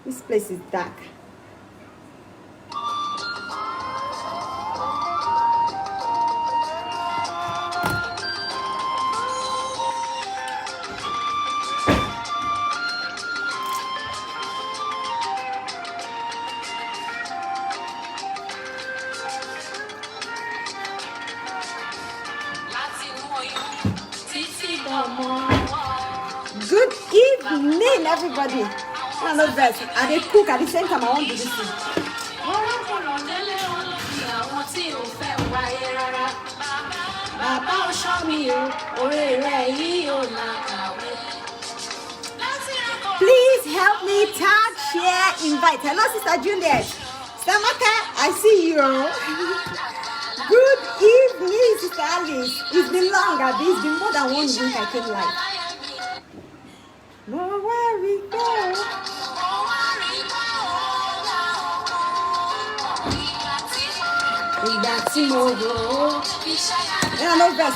This place is dark. Good evening, everybody. I know that. And they cook at the same time. I want to do this thing. Please help me tag, share, invite. Hello, Sister Juliet. Stamaka, I see you. Good evening, Sister Alice. It's been long, Abby. It's been more than 1 week I came live. No worry, girl.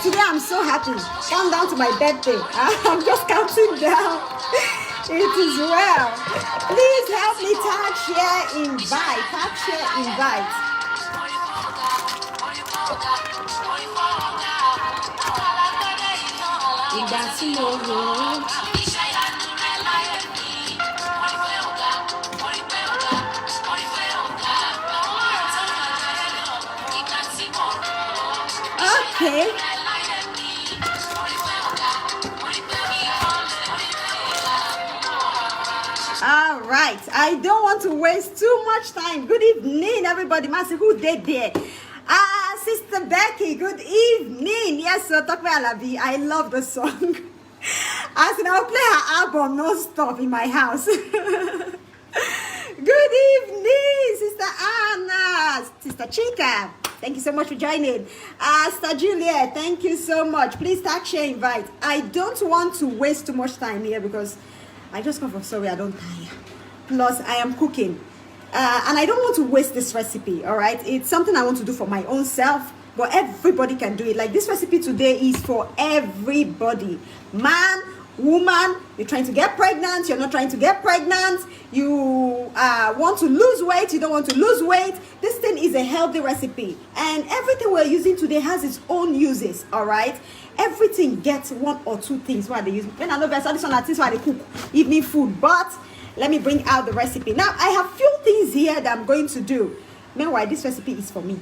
Today I'm so happy. Count down to my birthday. I'm just counting down. It is well. Please help me tag, share, invite. Tag, share, invite. Okay. All right. I don't want to waste too much time. Good evening, everybody. Master, who did there? Sister Becky, good evening. Yes, sir. Talk about Alabi. I love the song. As in, I'll play her album non-stop in my house. Good evening, Sister Anna, Sister Chica. Thank you so much for joining. Sister Juliet, thank you so much. Please tag, share, invite. I don't want to waste too much time here because I just come from sorry, I don't tire. Plus, I am cooking. And I don't want to waste this recipe, all right? It's something I want to do for my own self, but everybody can do it. Like this recipe today is for everybody. Man, woman, you're trying to get pregnant, you're not trying to get pregnant, you want to lose weight, you don't want to lose weight. This thing is a healthy recipe. And everything we're using today has its own uses, all right? Everything gets 1 or 2 things while they use. When I know there's this one, that's why they cook evening food, but let me bring out the recipe. Now, I have few things here that I'm going to do. Meanwhile, this recipe is for me.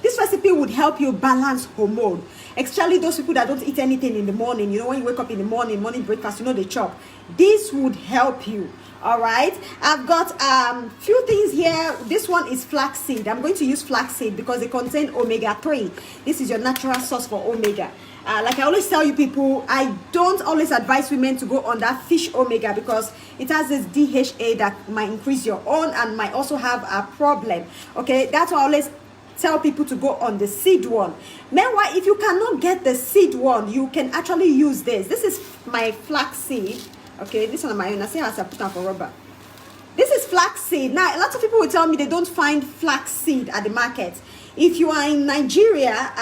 This recipe would help you balance hormone. Especially those people that don't eat anything in the morning. You know, when you wake up in the morning breakfast, you know they chop. This would help you. All right. I've got few things here. This one is flaxseed. I'm going to use flaxseed because they contain omega-3. This is your natural source for omega. Like I always tell you people, I don't always advise women to go on that fish omega because it has this DHA that might increase your own and might also have a problem. Okay, that's why I always tell people to go on the seed one. Meanwhile, if you cannot get the seed one, you can actually use this. This is my flaxseed. Okay, this one on my own. I see how I put on for rubber. This is flaxseed. Now, a lot of people will tell me they don't find flaxseed at the market. If you are in Nigeria,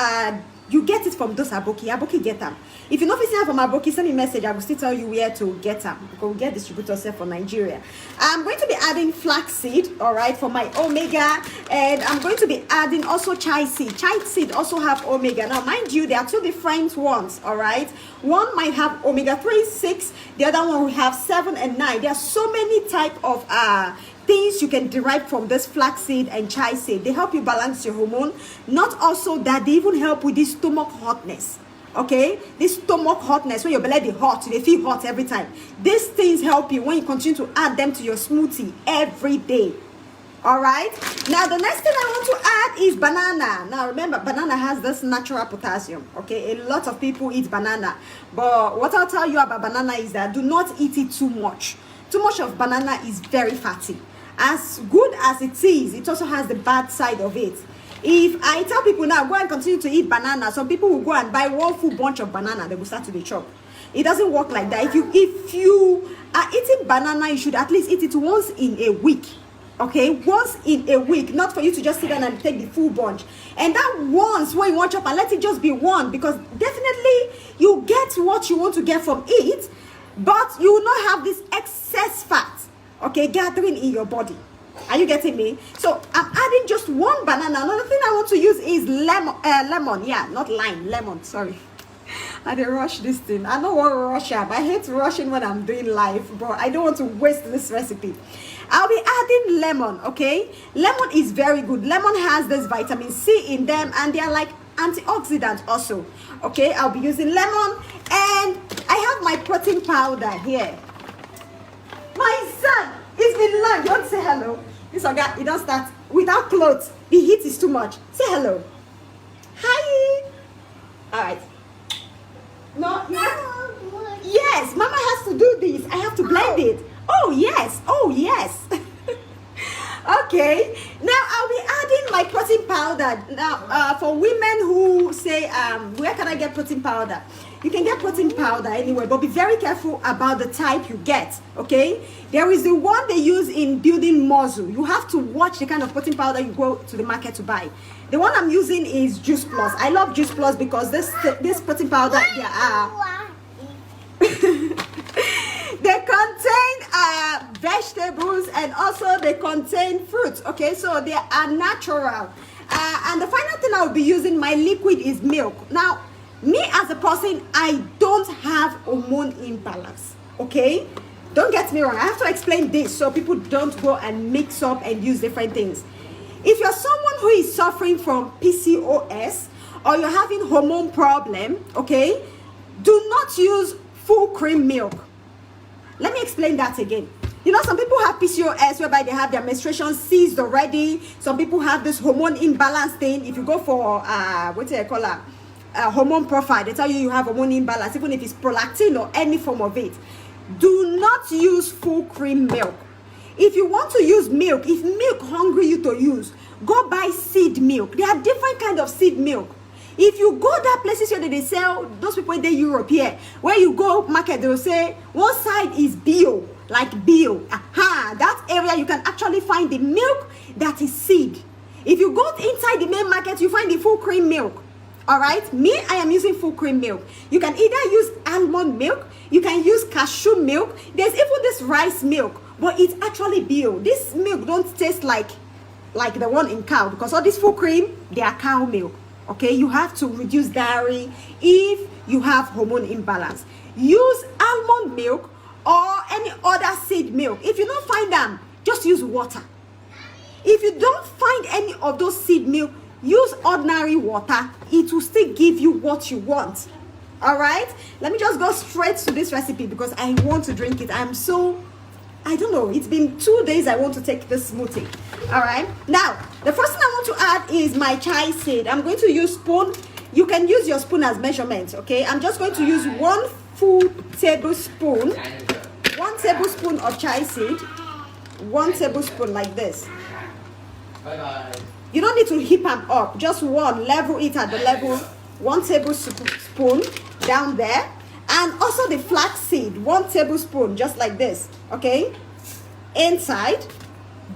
you get it from those Aboki. Aboki get them. If you know if you have from Aboki, send me a message. I will still tell you where to get them. Because we get distributors for Nigeria. I'm going to be adding flaxseed, all right, for my omega. And I'm going to be adding also chai seed. Chai seed also have omega. Now, mind you, there are 2 different ones, all right. One might have omega-3, 6. The other one will have 7 and 9. There are so many type of things you can derive from this flaxseed and chai seed. They help you balance your hormone. Not also that, they even help with this stomach hotness. Okay, this stomach hotness, when your belly is hot, they feel hot every time. These things help you when you continue to add them to your smoothie every day. All right. Now the next thing I want to add is banana. Now remember, banana has this natural potassium. Okay, a lot of people eat banana, but what I'll tell you about banana is that do not eat it too much. Too much of banana is very fatty. As good as it is, it also has the bad side of it. If I tell people now, go and continue to eat banana, some people will go and buy 1 full bunch of banana, they will start to chop. It doesn't work like that. If you are eating banana, you should at least eat it once in a week. Okay, once in a week, not for you to just sit down and take the full bunch. And that once when you want to chop, and let it just be one, because definitely you get what you want to get from it, but you will not have this excess fat. okay, gathering in your body. Are you getting me? So I'm adding just one banana. Another thing I want to use is lemon. Yeah, not lime, lemon. Sorry. I didn't rush this thing. I don't want to rush up. I hate rushing when I'm doing live, but I don't want to waste this recipe. I'll be adding lemon, okay? Lemon is very good. Lemon has this vitamin C in them, and they are like antioxidants also. Okay, I'll be using lemon, and I have my protein powder here. My son, it's been long. You want to say hello? This guy, he don't start without clothes. The heat is too much. Say hello. Hi. All right. No, yes, Mama has to do this. I have to blend it. Oh yes, oh yes. Okay, now I'll be adding my protein powder. Now, for women who say, where can I get protein powder? You can get protein powder anywhere, but be very careful about the type you get, okay? There is the one they use in building muscle. You have to watch the kind of protein powder you go to the market to buy. The one I'm using is Juice Plus. I love Juice Plus because this protein powder, they contain vegetables, and also they contain fruits, okay? So they are natural. And the final thing I'll be using, my liquid, is milk. Now, me as a person, I don't have hormone imbalance, okay? Don't get me wrong. I have to explain this so people don't go and mix up and use different things. If you're someone who is suffering from PCOS, or you're having hormone problem, okay, do not use full cream milk. Let me explain that again. You know, some people have PCOS whereby they have their menstruation ceased already. Some people have this hormone imbalance thing. If you go for what do you call it, hormone profile, they tell you have hormone imbalance, even if it's prolactin or any form of it. Do not use full cream milk. If you want to use milk, if milk hungry you to use, go buy seed milk. There are different kind of seed milk. If you go that places where they sell, those people in Europe here, where you go market, they will say one side is bio, like bio. That area you can actually find the milk that is seed. If you go inside the main market, you find the full cream milk. All right, me, I am using full cream milk. You can either use almond milk, you can use cashew milk. There's even this rice milk, but it's actually bio. This milk don't taste like the one in cow, because all this full cream, they are cow milk. Okay, you have to reduce dairy if you have hormone imbalance. Use almond milk or any other seed milk. If you don't find them, just use water. If you don't find any of those seed milk, use ordinary water. It will still give you what you want. All right, let me just go straight to this recipe because I want to drink it. I don't know, it's been 2 days I want to take this smoothie. All right, now the first thing I want to add is my chai seed. I'm going to use spoon. You can use your spoon as measurement, okay? I'm just going to use 1 full tablespoon, 1 tablespoon of chai seed, 1 tablespoon like this. Bye-bye. You don't need to heap them up, just one, level it at the level, 1 tablespoon down there. And also the flaxseed, 1 tablespoon, just like this, okay? Inside,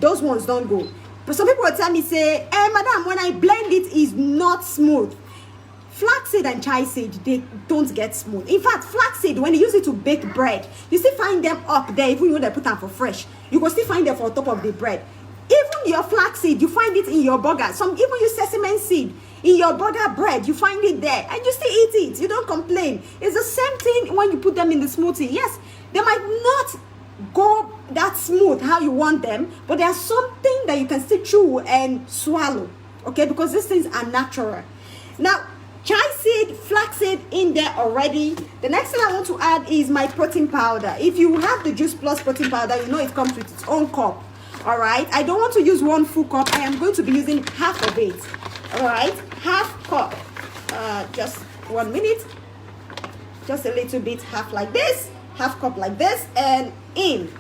those ones don't go. But some people will tell me, say, hey, madam, when I blend it, it's not smooth. Flaxseed and chai seed, they don't get smooth. In fact, flaxseed, when you use it to bake bread, you still find them up there, even when they put them for fresh. You can still find them for top of the bread. Even your flaxseed, you find it in your burger. Some even use sesame seed. In your burger bread, you find it there, and you still eat it. You don't complain. It's the same thing when you put them in the smoothie. Yes, they might not go that smooth how you want them, but there's something that you can still chew and swallow, okay? Because these things are natural. Now, chai seed, flaxseed in there already. The next thing I want to add is my protein powder. If you have the Juice Plus protein powder, you know it comes with its own cup. All right, I don't want to use 1 full cup. I am going to be using half of it. All right, half cup. Just 1 minute. Just a little bit, half like this, half cup like this, and in.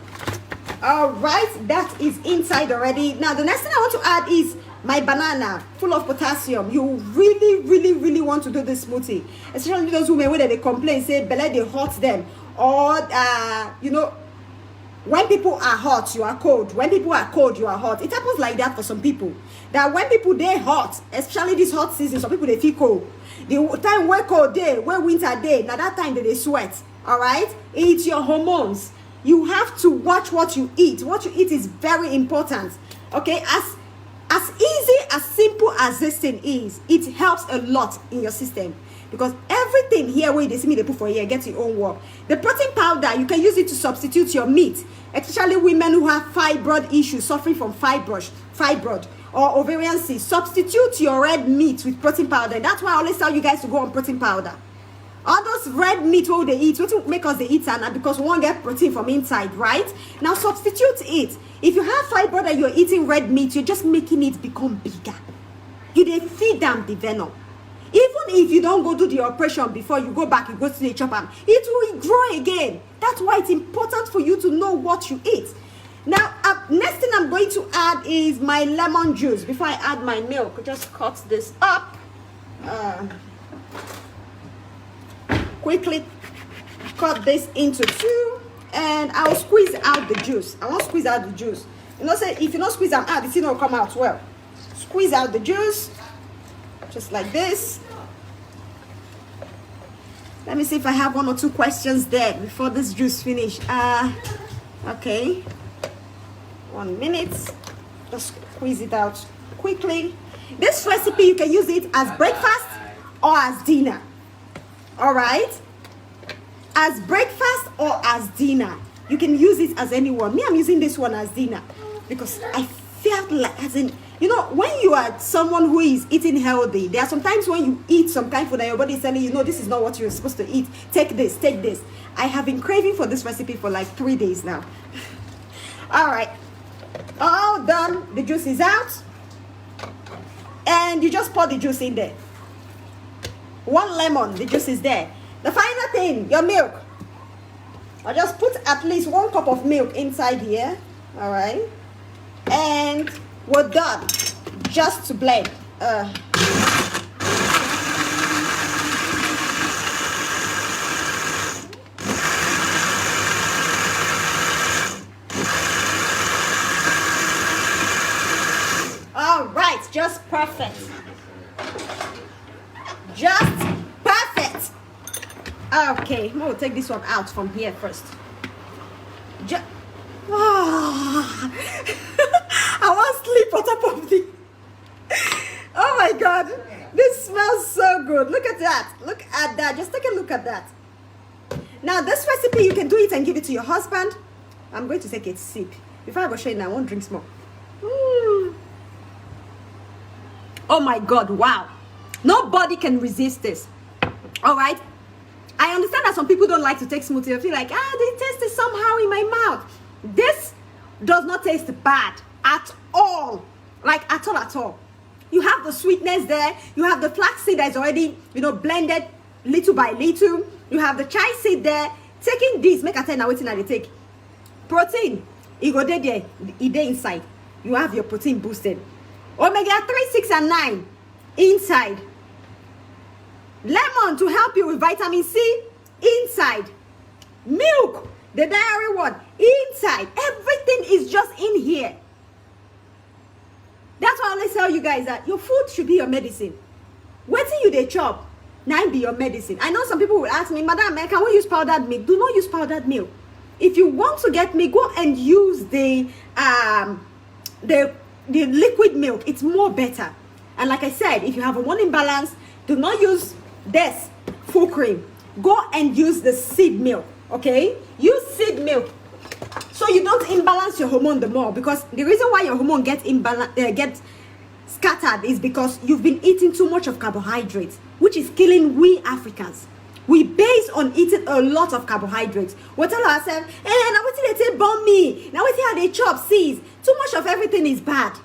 All right, that is inside already. Now the next thing I want to add is my banana, full of potassium. You really want to do this smoothie, especially those women where they complain, say belly they hurt them, or you know, when people are hot, you are cold. When people are cold, you are hot. It happens like that for some people. That when people they hot, especially this hot season, some people they feel cold. The time where cold day, where winter day, now that time they sweat. All right, it's your hormones. You have to watch what you eat. What you eat is very important. Okay, as easy, as simple as this thing is, it helps a lot in your system. Because everything here where they see me they put for here gets your own work. The protein powder, you can use it to substitute your meat, especially women who have fibroid issues, suffering from fibroid or ovarian cyst. Substitute your red meat with protein powder. That's why I always tell you guys to go on protein powder. All those red meat what they eat, what will make us they eat, and because we won't get protein from inside, right? Now substitute it. If you have fibroid and you're eating red meat, you're just making it become bigger. You dey feed them the venom. Even if you don't go do the operation before you go back, you go to the chopper, it will grow again. That's why it's important for you to know what you eat. Now, next thing I'm going to add is my lemon juice. Before I add my milk, just cut this up. Quickly cut this into two, and I'll squeeze out the juice. I want to squeeze out the juice. You know, say if you don't squeeze them out, the thing will come out well. Squeeze out the juice, just like this. Let me see if I have 1 or 2 questions there before this juice finish. Okay. 1 minute. Just squeeze it out quickly. This recipe, you can use it as breakfast or as dinner. All right? As breakfast or as dinner. You can use it as anyone. Me, I'm using this one as dinner because I felt like, as in, you know, when you are someone who is eating healthy, there are sometimes when you eat some kind of food and your body is telling you, no, this is not what you're supposed to eat. Take this, take this. I have been craving for this recipe for like 3 days now. All right. All done. The juice is out. And you just pour the juice in there. 1 lemon, the juice is there. The final thing, your milk. I just put at least 1 cup of milk inside here. All right. And we're done. Just to blend. All right, just perfect. Just perfect. Okay, we'll take this one out from here first. I want to sleep on top of the. Oh my God, this smells so good. Look at that. Look at that. Just take a look at that. Now, this recipe, you can do it and give it to your husband. I'm going to take a sip. Before I go show you now, I won't drink more. Oh my God, wow. Nobody can resist this. All right. I understand that some people don't like to take smoothie. I feel like, they taste it somehow in my mouth. This does not taste bad at all. Like at all. You have the sweetness there. You have the flaxseed that is already, blended little by little. You have the chai seed there. Taking this, make a tell now waiting at the take. Protein, it go there, it there inside. You have your protein boosted. Omega 3, 6, and 9 inside. Lemon to help you with vitamin C inside. Milk, the diary one, inside. Everything is just in here. That's why I always tell you guys that your food should be your medicine. What till you they chop, now be your medicine. I know some people will ask me, Madam, can we use powdered milk? Do not use powdered milk. If you want to get milk, go and use the liquid milk. It's more better. And like I said, if you have a hormone imbalance, do not use this full cream. Go and use the seed milk. Okay, use seed milk so you don't imbalance your hormone the more, because the reason why your hormone gets scattered is because you've been eating too much of carbohydrates, which is killing we Africans. We base on eating a lot of carbohydrates. We tell ourselves, now what did they say bomb me? Now what how they chop seeds? Too much of everything is bad.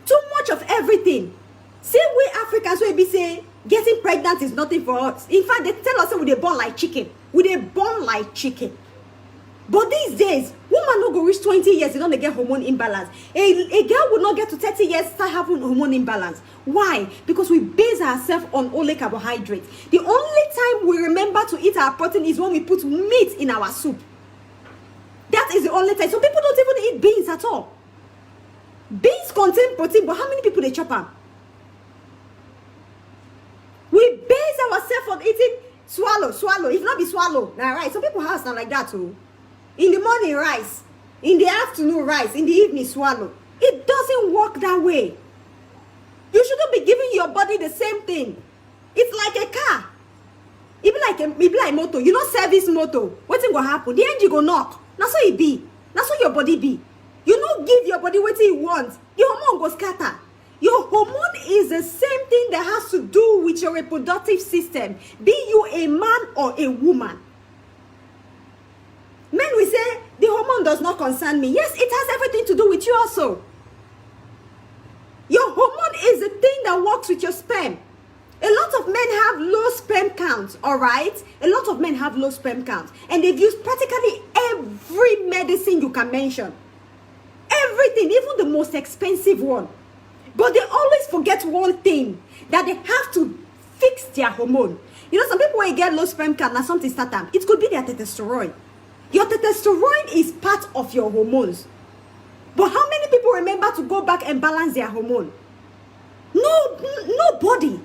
Too much of everything. See, we Africans will be saying getting pregnant is nothing for us. In fact, they tell us that we born like chicken. We born like chicken. But these days, woman no go reach 20 years, they don't get hormone imbalance. A girl will not get to 30 years start having hormone imbalance. Why? Because we base ourselves on only carbohydrates. The only time we remember to eat our protein is when we put meat in our soup. That is the only time. So people don't even eat beans at all. Beans contain protein, but how many people they chop them? We base ourselves on eating swallow. If not be swallow. Now, right? Some people have not like that too. In the morning, rice. In the afternoon, rice. In the evening, swallow. It doesn't work that way. You shouldn't be giving your body the same thing. It's like a car. It be like motor. You know service motor. What's going to happen? The engine go knock. That's how it be. That's how your body be. You don't give your body what it wants. Your hormone goes scatter. Your hormone is the same thing that has to do with your reproductive system. Be you a man or a woman. Men will say, the hormone does not concern me. Yes, it has everything to do with you also. Your hormone is the thing that works with your sperm. A lot of men have low sperm counts, all right? A lot of men have low sperm counts. And they've used practically every medicine you can mention. Everything, even the most expensive one. But they always forget one thing, that they have to fix their hormone. You know, some people when you get low sperm count, now something start them. It could be their testosterone. Your testosterone is part of your hormones. But how many people remember to go back and balance their hormone? Nobody.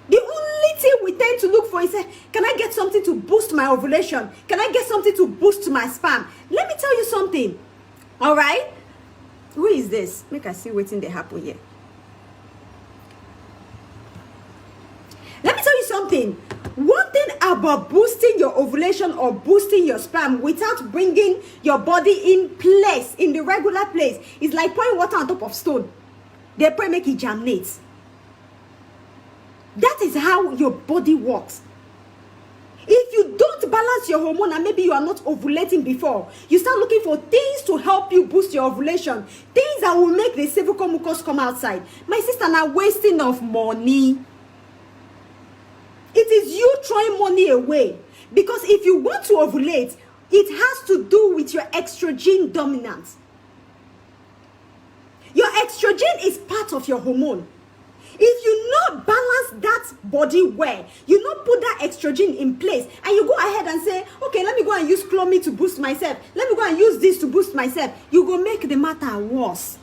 The only thing we tend to look for is, can I get something to boost my ovulation? Can I get something to boost my sperm? Let me tell you something. All right? Who is this? Make I see waiting they happen here. Let me tell you something. One thing about boosting your ovulation or boosting your sperm without bringing your body in place, in the regular place, is like pouring water on top of stone. They pray make it germinate. That is how your body works. If you don't balance your hormone and maybe you are not ovulating before, you start looking for things to help you boost your ovulation. Things that will make the cervical mucus come outside. My sister, now wasting of money. It is you throwing money away. Because if you want to ovulate, it has to do with your estrogen dominance. Your estrogen is part of your hormone. If you not balance that body well, you not put that estrogen in place, and you go ahead and say, okay, let me go and use clomid to boost myself. Let me go and use this to boost myself. You go make the matter worse.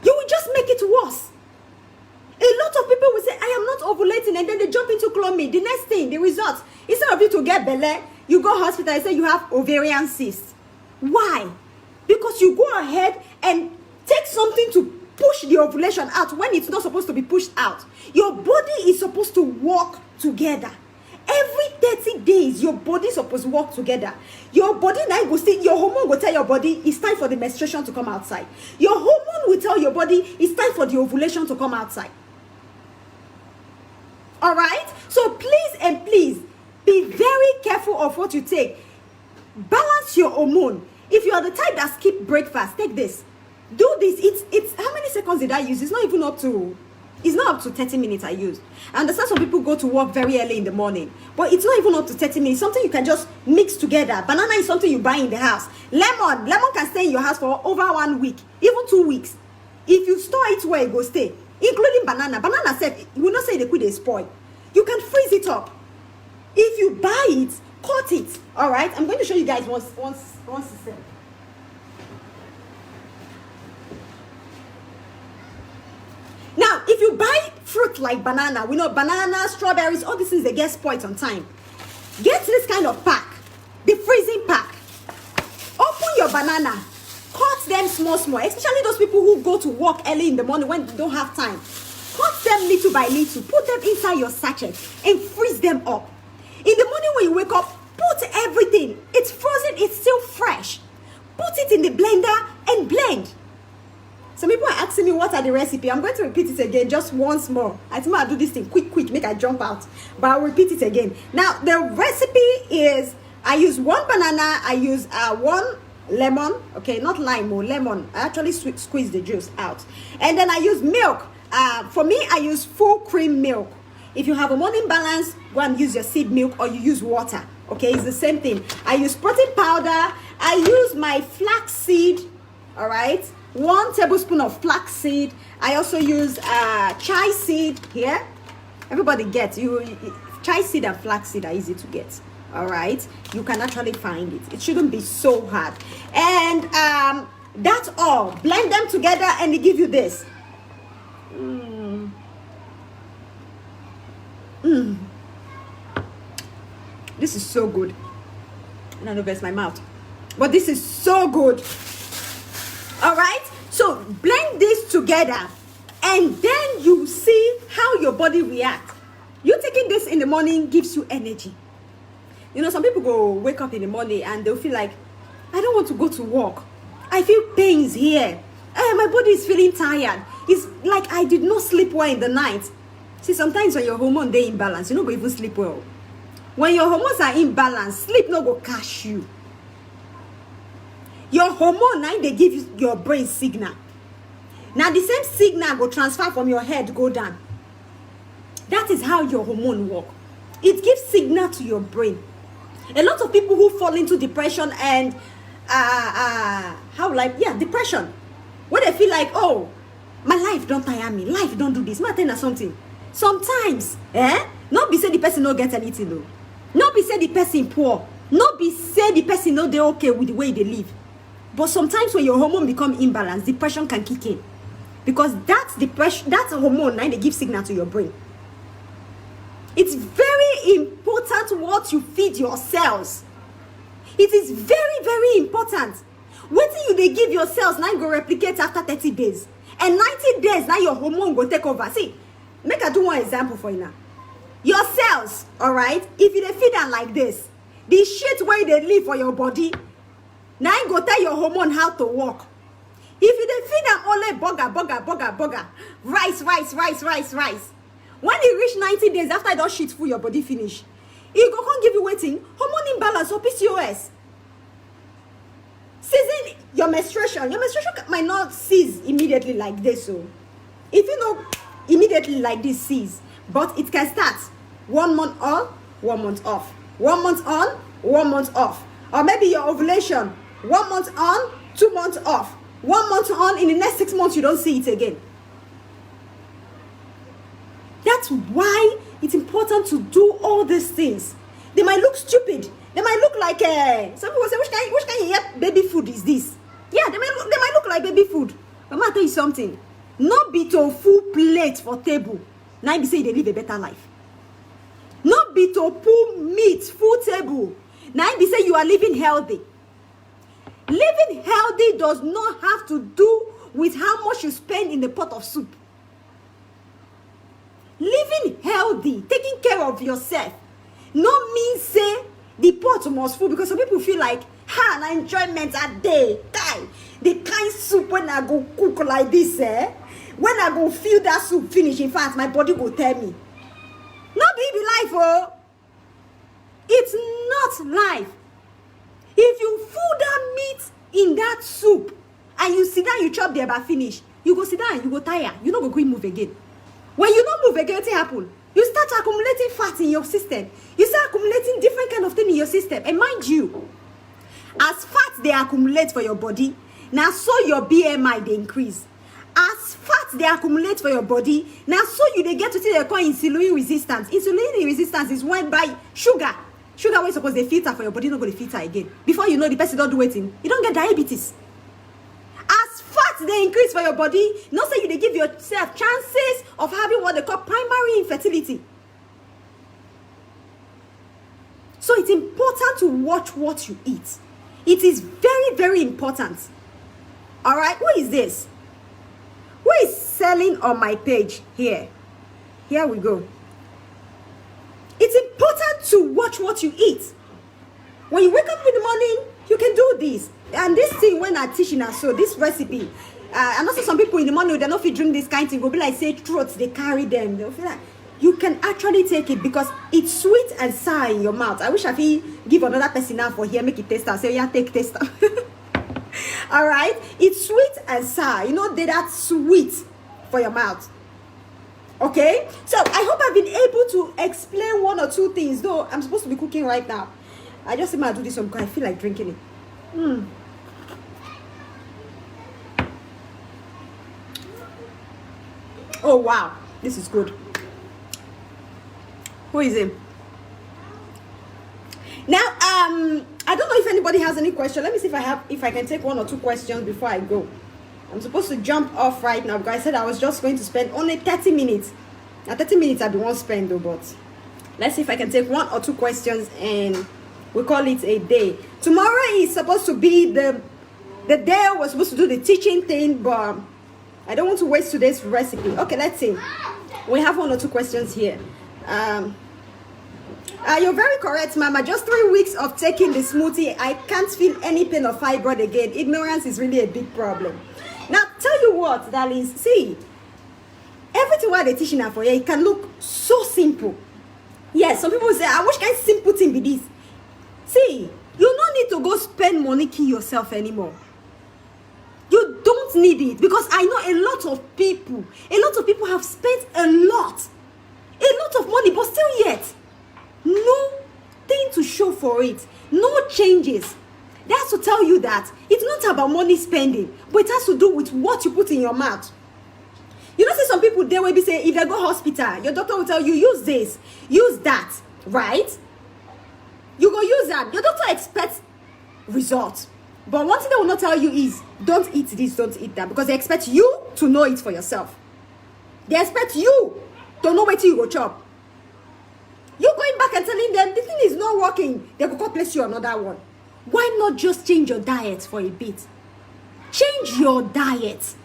You will just make it worse. A lot of people will say, I am not ovulating, and then they jump into clomid. The next thing, the result, instead of you to get belle, you go hospital and say you have ovarian cyst. Why? Because you go ahead and take something to push the ovulation out when it's not supposed to be pushed out. Your body is supposed to work together. Every 30 days, your body is supposed to work together. Your body now will see, your hormone will tell your body it's time for the menstruation to come outside. Your hormone will tell your body it's time for the ovulation to come outside. All right? So please and please, be very careful of what you take. Balance your hormone. If you are the type that skip breakfast, take this. Do this. It's how many seconds did I use? It's not up to 30 minutes I used. I understand some people go to work very early in the morning, but it's not even up to 30 minutes. Something you can just mix together. Banana is something you buy in the house. Lemon can stay in your house for over 1 week, even 2 weeks. If you store it where it go stay, including banana said, you will not say they could spoil. You can freeze it up. If you buy it, cut it. All right, I'm going to show you guys one system. Now, if you buy fruit like banana, we know banana, strawberries, all these things, they get spoiled on time. Get this kind of pack, the freezing pack. Open your banana, cut them small, especially those people who go to work early in the morning when they don't have time. Cut them little by little, put them inside your sachet and freeze them up. In the morning when you wake up, put everything. It's frozen, it's still fresh. Put it in the blender and blend. Some people are asking me what are the recipe. I'm going to repeat it again just once more. I think I'll do this thing quick, make I jump out. But I'll repeat it again. Now, the recipe is, I use 1 banana, I use 1 lemon. Okay, not lime or lemon. I actually squeeze the juice out. And then I use milk. For me, I use full cream milk. If you have a morning balance, go and use your seed milk or you use water. Okay, it's the same thing. I use protein powder. I use my flaxseed. All right. 1 tablespoon of flaxseed. I also use chai seed here. Everybody gets chai seed and flaxseed are easy to get. All right, you can actually find it. It shouldn't be so hard. And that's all. Blend them together and they give you this. Let This is so good. I don't know if it's my mouth, but this is so good. All right, so blend this together, and then you see how your body reacts. You taking this in the morning gives you energy. You know, some people go wake up in the morning and they'll feel like, I don't want to go to work. I feel pains here. My body is feeling tired. It's like I did not sleep well in the night. See, sometimes when your hormone they imbalance, you don't go even sleep well. When your hormones are imbalanced, sleep no go catch you. Your hormone now they give you your brain signal. Now the same signal go transfer from your head go down. That is how your hormone work. It gives signal to your brain. A lot of people who fall into depression and depression, when they feel like, oh, my life don't tire me, life don't do this, matter something. Sometimes, not be say the person not get anything though. Not be say the person poor. Not be say the person not they okay with the way they live. But sometimes when your hormone become imbalanced, depression can kick in. Because that's depression, that's a hormone now they give signal to your brain. It's very important what you feed your cells. It is very, very important. What you they give your cells now go replicate after 30 days. And 90 days now your hormone will take over. See, make I do one example for you now. Your cells, all right, if you they feed them like this, the shit where they live for your body, now you go tell your hormone how to work. If you they feed them only burger, rice. When it reach 90 days after that shit full your body finish, it go can't give you waiting, hormone imbalance or PCOS. Season your menstruation might not cease immediately like this. So if you know immediately like this cease, but it can start 1 month on, 1 month off, 1 month on, 1 month off, or maybe your ovulation 1 month on, 2 months off, 1 month on, in the next 6 months you don't see it again. That's why it's important to do all these things. They might look stupid. They might look like some people say, which kind of baby food is this? Yeah, they might look like baby food. But I'm gonna tell you something. Not be to full plate for table. Now you say they live a better life. Not be to pull meat full table. Now you say you are living healthy. Living healthy does not have to do with how much you spend in the pot of soup. Living healthy, taking care of yourself, no means say the pot must full, because some people feel like, na enjoyment a day, the kind soup when I go cook like this, when I go feel that soup finish, in fact, my body will tell me. Not be life, oh. It's not life. If you fool that meat in that soup, and you sit down, you chop the about finish, you go sit down, you go tire, you not go move again. When you don't move again, what happen? You start accumulating fat in your system. You start accumulating different kind of thing in your system. And mind you, as fat they accumulate for your body, now so your BMI they increase. As fat they accumulate for your body, now so you they get to see they call insulin resistance. Insulin resistance is when by sugar. Sugar when suppose they filter for your body, not go to filter again. Before you know the person don't do it in, you don't get diabetes. As fat they increase for your body, not say you they give yourself chances of having what they call primary infertility. So it's important to watch what you eat. It is very, very important. All right, who is this? Who is selling on my page here? Here we go. It's important to watch what you eat. When you wake up in the morning, you can do this. And this thing, when I teaching us, so this recipe, and also some people in the morning, they don't feel drink this kind of thing, go be like, say, throats, they carry them. They'll feel like, you can actually take it because it's sweet and sour in your mouth. I wish I could give another person now for here, make it taste. I'll say, yeah, take taste. All right? It's sweet and sour. You know, that's sweet for your mouth. Okay? So, I hope I've been able to explain 1 or 2 things, though I'm supposed to be cooking right now. I just think I'll do this one because I feel like drinking it. Oh, wow. This is good. Who is him? Now, I don't know if anybody has any question. Let me see if I can take 1 or 2 questions before I go. I'm supposed to jump off right now because I said I was just going to spend only 30 minutes. Now, 30 minutes I don't want to spend though, but Let's see if I can take 1 or 2 questions and we call it a day. Tomorrow is supposed to be the day we're supposed to do the teaching thing, but I don't want to waste today's recipe. Okay, let's see. We have 1 or 2 questions here. You're very correct, Mama. Just 3 weeks of taking the smoothie, I can't feel any pain or fibroid again. Ignorance is really a big problem. Now, tell you what, darlings, see, everything while they're teaching her for you, it can look so simple. Yes, some people say, I wish kind simple thing be this. See, you don't need to go spend money kill yourself anymore. You don't need it, because I know a lot of people have spent a lot of money, but still yet nothing to show for it, no changes. That's to tell you that it's not about money spending, but it has to do with what you put in your mouth. You know, see some people there will be say, if they go hospital, your doctor will tell you, use this, use that, right? You go use that. Your doctor expects results. But one thing they will not tell you is, don't eat this, don't eat that, because they expect you to know it for yourself. They expect you to know where you go chop. You going back and telling them, the thing is not working, they will go place you another one. Why not just change your diet for a bit? Change your diet.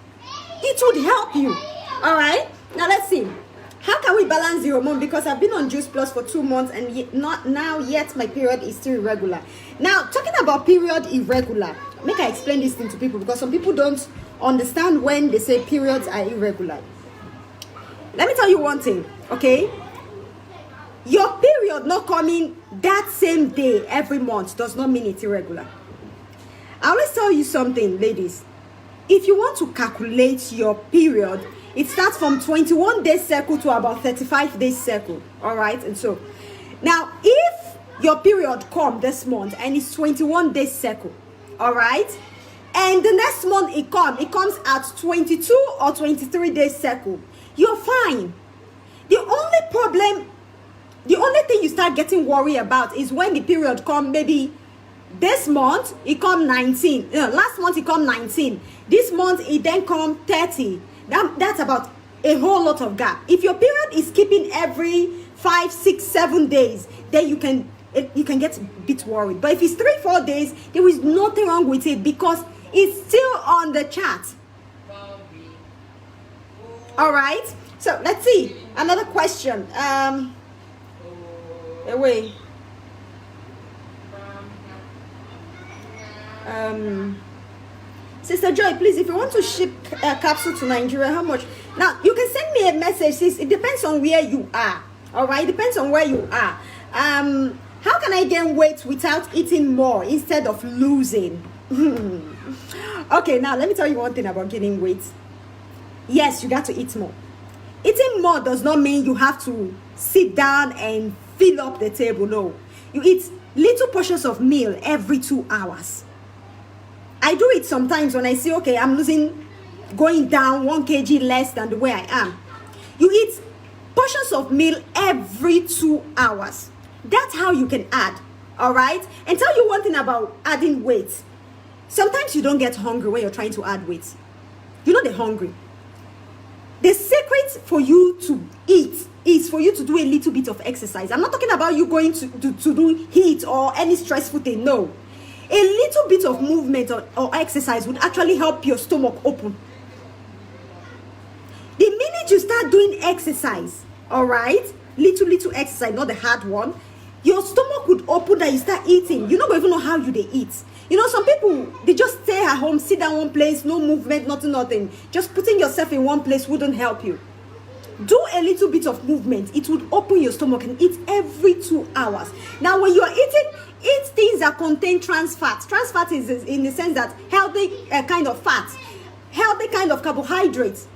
It would help you. All right? Now let's see. How can we balance the hormone? Because I've been on Juice Plus for 2 months and yet my period is still irregular. Now, talking about period irregular, make I explain this thing to people, because some people don't understand when they say periods are irregular. Let me tell you one thing, okay? Your period not coming that same day every month does not mean it's irregular. I always tell you something, ladies. If you want to calculate your period, it starts from 21 days cycle to about 35 days cycle. All right? And so, now, if your period come this month and it's 21 days cycle, all right? And the next month it comes at 22 or 23 days cycle, you're fine. The only thing you start getting worried about is when the period come, maybe this month it come 19. Last month it come 19. This month it then come 30. That's about a whole lot of gap. If your period is keeping every 5, 6, 7 days, then you can get a bit worried. But if it's 3, 4 days, there is nothing wrong with it, because it's still on the chart. All right. So let's see another question. Away. Sister Joy, please, if you want to ship a capsule to Nigeria, how much? Now, you can send me a message, sis. It depends on where you are. All right? It depends on where you are. How can I gain weight without eating more instead of losing? Okay, now, let me tell you one thing about gaining weight. Yes, you got to eat more. Eating more does not mean you have to sit down and fill up the table. No. You eat little portions of meal every 2 hours. I do it sometimes when I see, okay, I'm going down 1 kg less than the way I am. You eat portions of meal every 2 hours. That's how you can add, all right? And tell you one thing about adding weight. Sometimes you don't get hungry when you're trying to add weight. You know they're hungry. The secret for you to eat is for you to do a little bit of exercise. I'm not talking about you going to do HIIT or any stressful thing, no. A little bit of movement or exercise would actually help your stomach open. The minute you start doing exercise, all right, little exercise, not the hard one, your stomach would open that you start eating. You don't even know how they eat. You know, some people, they just stay at home, sit down one place, no movement, nothing. Just putting yourself in one place wouldn't help you. Do a little bit of movement. It would open your stomach, and eat every 2 hours. Now, when you are eating, eat things that contain trans fat. Trans fat is in the sense that healthy kind of fat, healthy kind of carbohydrates.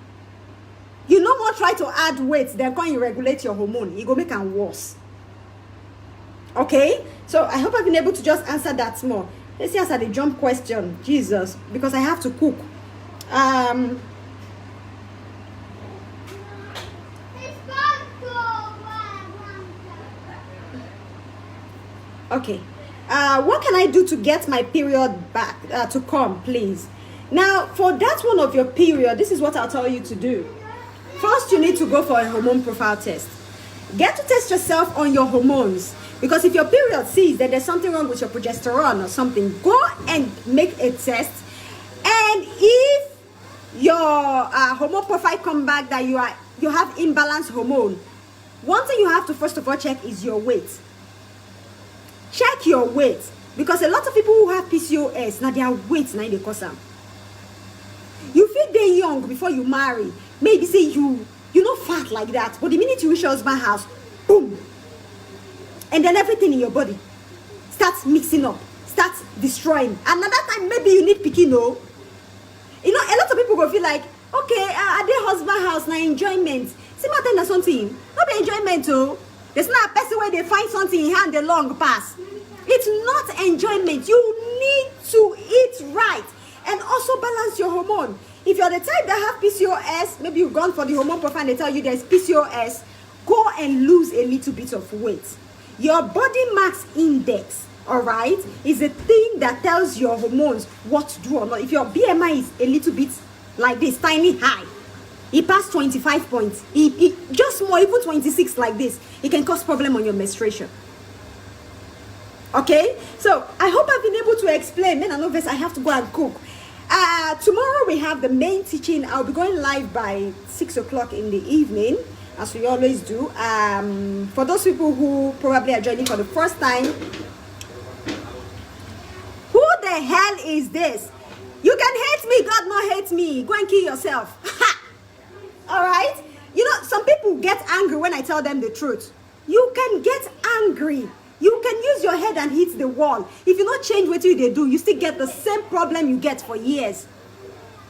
You no more try to add weight, then can you regulate your hormone. It will make it worse. Okay? So I hope I've been able to just answer that more. Let's see, answer the jump question. Jesus, because I have to cook. Okay. What can I do to get my period back to come, please? Now, for that one of your period, this is what I'll tell you to do. First, you need to go for a hormone profile test. Get to test yourself on your hormones. Because if your period sees that there's something wrong with your progesterone or something, go and make a test. And if your hormone profile come back that you have imbalanced hormone, one thing you have to first of all check is your weight. Check your weight. Because a lot of people who have PCOS, now their weight now they cause them. You feel they young before you marry. Maybe say you're not fat like that, but the minute you reach your husband's house, boom. And then everything in your body starts mixing up, starts destroying. Another time, maybe you need pikin, no? You know, a lot of people will feel like, okay, at their husband's house, now enjoyment. See, my tell something. Not be enjoyment, oh. There's not a person where they find something in hand, the long pass. It's not enjoyment. You need to eat right and also balance your hormone. If you're the type that have PCOS, maybe you've gone for the hormone profile and they tell you there's PCOS, go and lose a little bit of weight. Your body mass index, all right, is a thing that tells your hormones what to do or not. If your BMI is a little bit like this, tiny high, it passed 25 points, it just more, even 26 like this, it can cause problem on your menstruation. Okay, so I hope I've been able to explain. Man, I know this, I have to go and cook. Tomorrow we have the main teaching. I'll be going live by 6 o'clock in the evening, as we always do. For those people who probably are joining for the first time, who the hell is this? You can hate me, God not hate me. Go and kill yourself. All right? You know, some people get angry when I tell them the truth. You can get angry. You can use your head and hit the wall. If you not change what you do, you still get the same problem you get for years.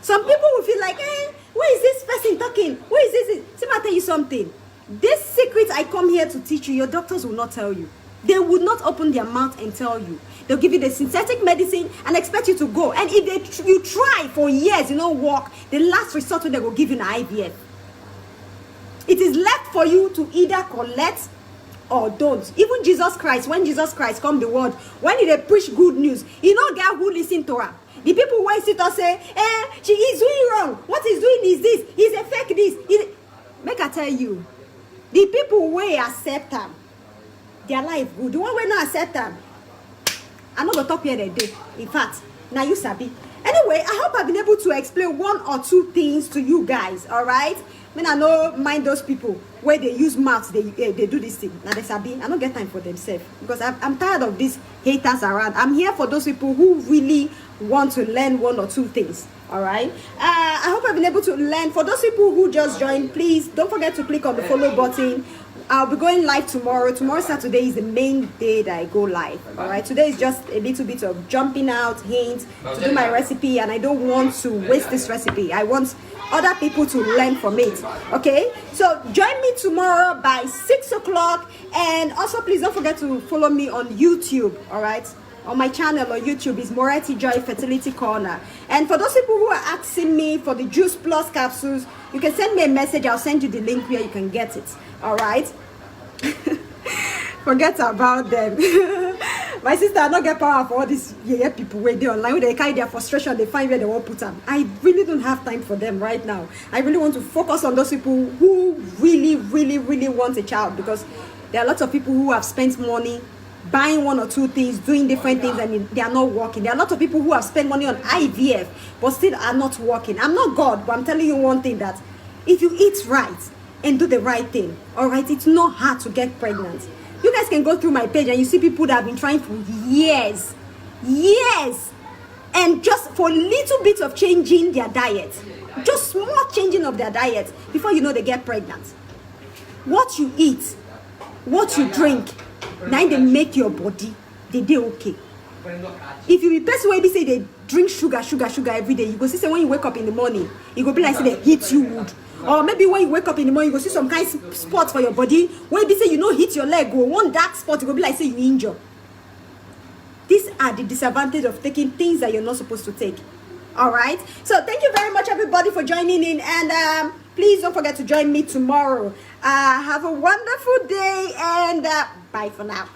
Some people will feel like, where is this person talking? Where is this? See, I'll tell you something. This secret I come here to teach you, your doctors will not tell you. They would not open their mouth and tell you. They'll give you the synthetic medicine and expect you to go. And if you try for years, you don't work, the last resort they will give you an IVF. It is left for you to either collect or don't. Even Jesus Christ, when Jesus Christ come the world, when they preach good news, you know God who listen to her. The people who sit and say, she is doing wrong. What he's doing is this. He's a fake this. Make I tell you, the people who accept them, their life good. The one who not accept them, I'm not going to talk here today. In fact, now you sabi. Anyway, I hope I've been able to explain one or two things to you guys, all right? I don't mind those people where they use mouths, they do this thing. Now they sabi, I don't get time for themselves because I'm tired of these haters around. I'm here for those people who really want to learn one or two things, all right? I hope I've been able to learn. For those people who just joined, please don't forget to click on the follow button. I'll be going live tomorrow. Tomorrow, Saturday, is the main day that I go live. All right. Today is just a little bit of jumping out, hints to do my recipe, and I don't want to waste this recipe. I want other people to learn from it. Okay. So join me tomorrow by 6 o'clock, and also please don't forget to follow me on YouTube. All right. On my channel on YouTube is Moretti Joy Fertility Corner. And for those people who are asking me for the Juice Plus capsules, you can send me a message. I'll send you the link where you can get it. All right. Forget about them. My sister, I don't get power for all these people where they online, where they carry their frustration, they find where they won't put them. I really don't have time for them right now. I really want to focus on those people who really, really, really want a child, because there are lots of people who have spent money buying one or two things, doing different things, and they are not working. There are a lot of people who have spent money on IVF but still are not working. I'm not God, but I'm telling you one thing, that if you eat right and do the right thing, all right, it's not hard to get pregnant. You guys can go through my page and you see people that have been trying for years, and just for a little bit of changing their diet, just small changing of their diet, before you know they get pregnant. What you eat, what you drink, now they make your body, they okay. If you be person where they say they drink sugar every day, you go see, say when you wake up in the morning, it go be like say they hit you wood. Or maybe when you wake up in the morning, you go see some kind of spots for your body, where they say you know hit your leg, go one dark spot, it go be like say you injure. These are the disadvantages of taking things that you're not supposed to take. All right. So thank you very much, everybody, for joining in, and please don't forget to join me tomorrow. Have a wonderful day, and bye for now.